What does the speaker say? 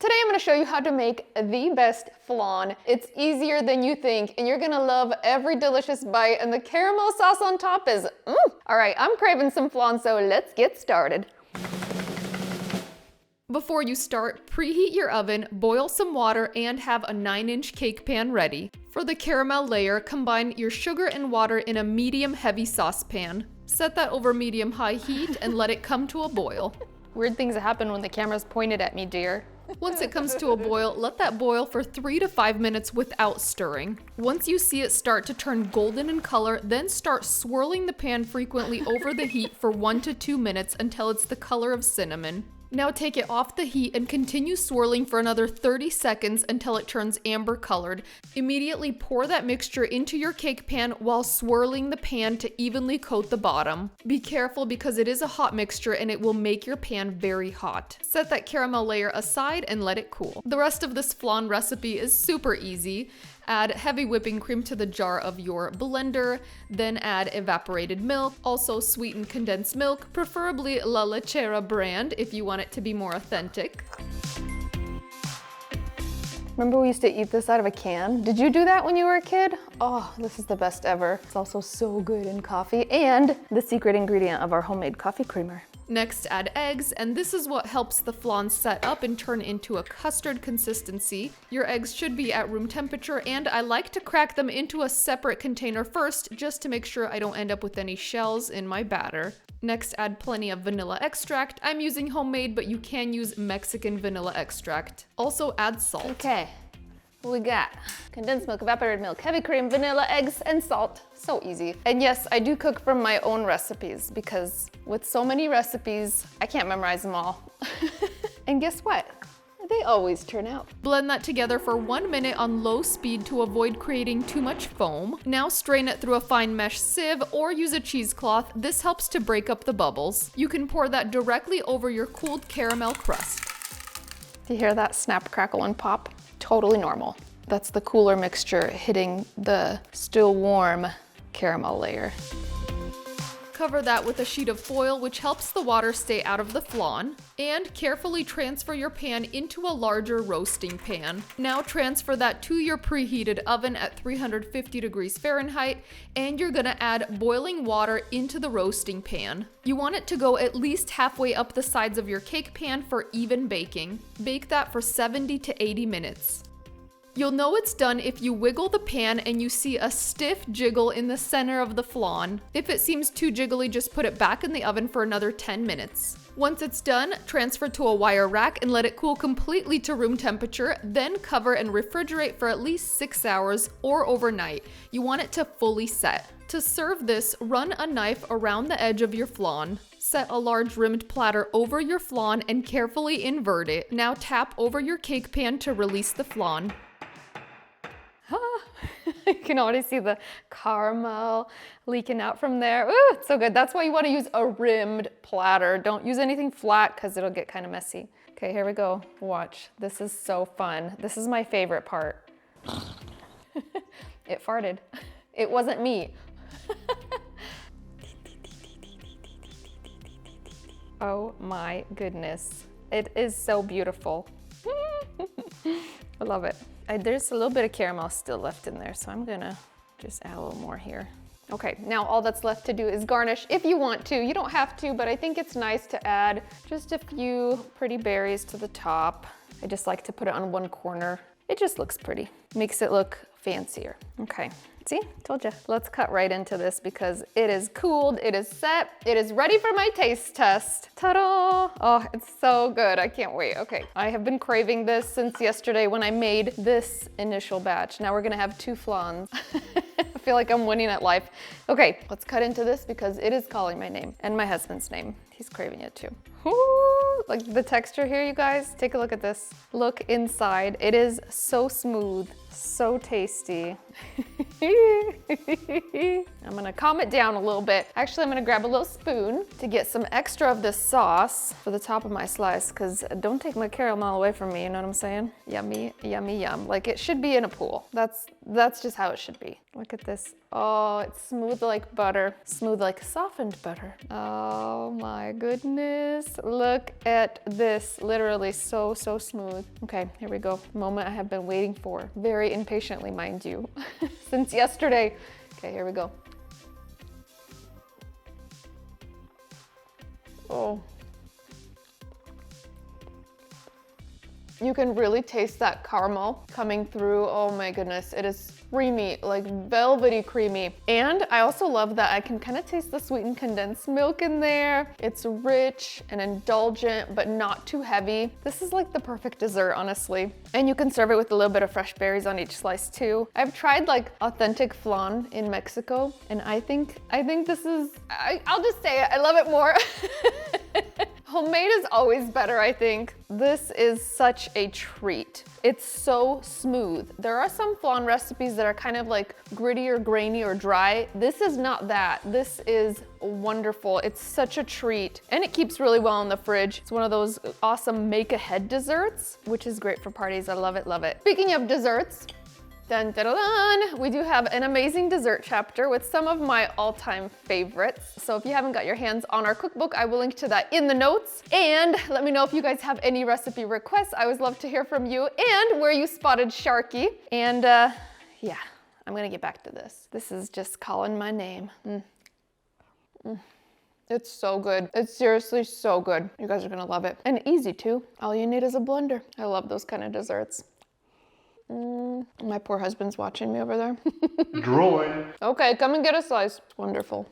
Today I'm gonna show you how to make the best flan. It's easier than you think, and you're gonna love every delicious bite, and the caramel sauce on top is All right, I'm craving some flan, so let's get started. Before you start, preheat your oven, boil some water, and have a 9-inch cake pan ready. For the caramel layer, combine your sugar and water in a medium-heavy saucepan. Set that over medium-high heat and let it come to a boil. Weird things happen when the camera's pointed at me, dear. Once it comes to a boil, let that boil for 3 to 5 minutes without stirring. Once you see it start to turn golden in color, then start swirling the pan frequently over the heat for 1 to 2 minutes until it's the color of cinnamon. Now take it off the heat and continue swirling for another 30 seconds until it turns amber colored. Immediately pour that mixture into your cake pan while swirling the pan to evenly coat the bottom. Be careful because it is a hot mixture and it will make your pan very hot. Set that caramel layer aside and let it cool. The rest of this flan recipe is super easy. Add heavy whipping cream to the jar of your blender, then add evaporated milk, also sweetened condensed milk, preferably La Lechera brand if you want it to be more authentic. Remember we used to eat this out of a can? Did you do that when you were a kid? Oh, this is the best ever. It's also so good in coffee and the secret ingredient of our homemade coffee creamer. Next, add eggs, and this is what helps the flan set up and turn into a custard consistency. Your eggs should be at room temperature, and I like to crack them into a separate container first, just to make sure I don't end up with any shells in my batter. Next, add plenty of vanilla extract. I'm using homemade, but you can use Mexican vanilla extract. Also add salt. Okay. We got condensed milk, evaporated milk, heavy cream, vanilla, eggs, and salt. So easy. And yes, I do cook from my own recipes because with so many recipes, I can't memorize them all. And guess what? They always turn out. Blend that together for 1 minute on low speed to avoid creating too much foam. Now strain it through a fine mesh sieve or use a cheesecloth. This helps to break up the bubbles. You can pour that directly over your cooled caramel crust. Do you hear that snap, crackle, and pop? Totally normal. That's the cooler mixture hitting the still warm caramel layer. Cover that with a sheet of foil, which helps the water stay out of the flan, and carefully transfer your pan into a larger roasting pan. Now transfer that to your preheated oven at 350 degrees Fahrenheit, and you're gonna add boiling water into the roasting pan. You want it to go at least halfway up the sides of your cake pan for even baking. Bake that for 70 to 80 minutes. You'll know it's done if you wiggle the pan and you see a stiff jiggle in the center of the flan. If it seems too jiggly, just put it back in the oven for another 10 minutes. Once it's done, transfer to a wire rack and let it cool completely to room temperature, then cover and refrigerate for at least 6 hours or overnight. You want it to fully set. To serve this, run a knife around the edge of your flan. Set a large rimmed platter over your flan and carefully invert it. Now tap over your cake pan to release the flan. You can already see the caramel leaking out from there. Ooh, it's so good. That's why you want to use a rimmed platter. Don't use anything flat because it'll get kind of messy. Okay, here we go. Watch. This is so fun. This is my favorite part. It farted. It wasn't me. Oh my goodness. It is so beautiful. I love it. There's a little bit of caramel still left in there, so I'm gonna just add a little more here. Okay, now all that's left to do is garnish if you want to. You don't have to, but I think it's nice to add just a few pretty berries to the top. I just like to put it on one corner. It just looks pretty. Makes it look fancier. Okay, see, told you. Let's cut right into this because it is cooled, it is set, it is ready for my taste test. Ta-da! Oh, it's so good, I can't wait. Okay, I have been craving this since yesterday when I made this initial batch. Now we're gonna have 2 flans. I feel like I'm winning at life. Okay, let's cut into this because it is calling my name and my husband's name. He's craving it too. Ooh, like the texture here, you guys, take a look at this. Look inside, it is so smooth, So tasty. I'm gonna calm it down a little bit. Actually, I'm gonna grab a little spoon to get some extra of this sauce for the top of my slice, because don't take my caramel away from me, you know what I'm saying? Yummy, yummy, yum. Like it should be in a pool. That's just how it should be. Look at this. Oh, it's smooth like butter. Smooth like softened butter. Oh my goodness. Look at this. Literally so smooth. Okay, here we go. Moment I have been waiting for. Very impatiently, mind you. Since yesterday. Okay, here we go. Oh. You can really taste that caramel coming through. Oh my goodness, it is creamy, like velvety creamy. And I also love that I can kind of taste the sweetened condensed milk in there. It's rich and indulgent, but not too heavy. This is like the perfect dessert, honestly. And you can serve it with a little bit of fresh berries on each slice too. I've tried like authentic flan in Mexico, and I think this is, I'll just say it, I love it more. Homemade is always better, I think. This is such a treat. It's so smooth. There are some flan recipes that are kind of like gritty or grainy or dry. This is not that. This is wonderful. It's such a treat. And it keeps really well in the fridge. It's one of those awesome make-ahead desserts, which is great for parties. I love it, love it. Speaking of desserts, dun, dun, dun, dun. We do have an amazing dessert chapter with some of my all-time favorites. So if you haven't got your hands on our cookbook, I will link to that in the notes. And let me know if you guys have any recipe requests. I always love to hear from you, and where you spotted Sharky. And yeah, I'm gonna get back to this. This is just calling my name. It's so good. It's seriously so good. You guys are gonna love it. And easy too. All you need is a blender. I love those kind of desserts. My poor husband's watching me over there. Drooling. Okay, come and get a slice. Wonderful.